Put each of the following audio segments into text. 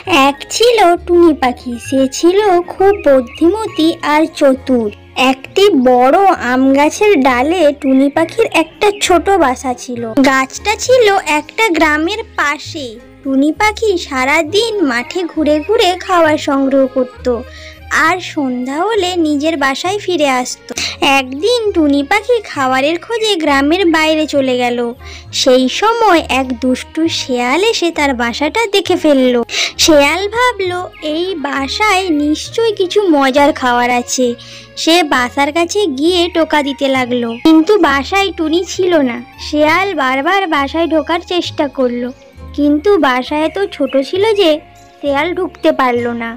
এক ছিল টুনি পাখি। সে ছিল খুব বুদ্ধিমতী আর চতুর। একটি বড় আম গাছের ডালে টুনি পাখির একটা ছোট বাসা ছিল। গাছটা ছিল একটা গ্রামের পাশে। টুনি পাখি সারাদিন মাঠে ঘুরে ঘুরে খাবার সংগ্রহ করত আর সন্ধ্যা হলে নিজের বাসায় ফিরে আসতো। একদিন টুনি পাখি খাবারের খোঁজে গ্রামের বাইরে চলে গেল। সেই সময় এক দুষ্টু শেয়াল এসে তার বাসাটা দেখে ফেললো। শেয়াল ভাবলো এই বাসায় নিশ্চয়ই কিছু মজার খাবার আছে। সে বাসার কাছে গিয়ে টোকা দিতে লাগলো, কিন্তু বাসায় টুনি ছিল না। শেয়াল বারবার বাসায় ঢোকার চেষ্টা করলো, কিন্তু বাসা এত ছোট ছিল যে শেয়াল ঢুকতে পারলো না।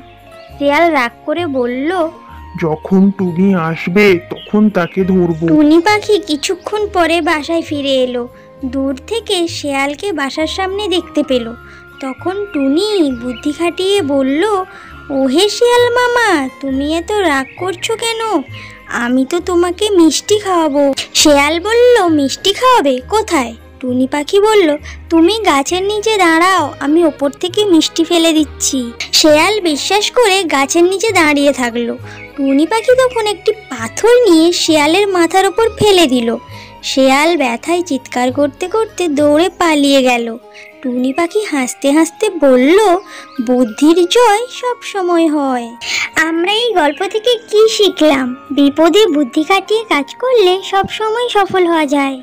শেয়াল রাগ করে বলল, যখন টুনি আসবে তখন তাকে ধরবো। টুনি পাখি কিছুক্ষণ পরে বাসায় ফিরে এলো। দূর থেকে শেয়ালকে বাসার সামনে দেখতে পেল। তখন টুনি বুদ্ধি খাটিয়ে বলল, ওহে শিয়াল মামা, তুমি এত রাগ করছো কেন? আমি তো তোমাকে মিষ্টি খাওয়াবো। শেয়াল বলল, মিষ্টি খাওয়াবে? কোথায়? টুনি পাখি বলল, তুমি গাছের নিচে দাঁড়াও, আমি ওপর থেকে মিষ্টি ফেলে দিচ্ছি। শেয়াল বিশ্বাস করে গাছের নিচে দাঁড়িয়ে থাকলো। টুনি পাখি তখন একটি পাথর নিয়ে শেয়ালের মাথার ওপর ফেলে দিল। শেয়াল ব্যথায় চিৎকার করতে করতে দৌড়ে পালিয়ে গেল। টুনি পাখি হাসতে হাসতে বলল, বুদ্ধির জয় সব সময় হয়। আমরা এই গল্প থেকে কি শিখলাম? বিপদে বুদ্ধি খাটিয়ে কাজ করলে সব সময় সফল হওয়া যায়।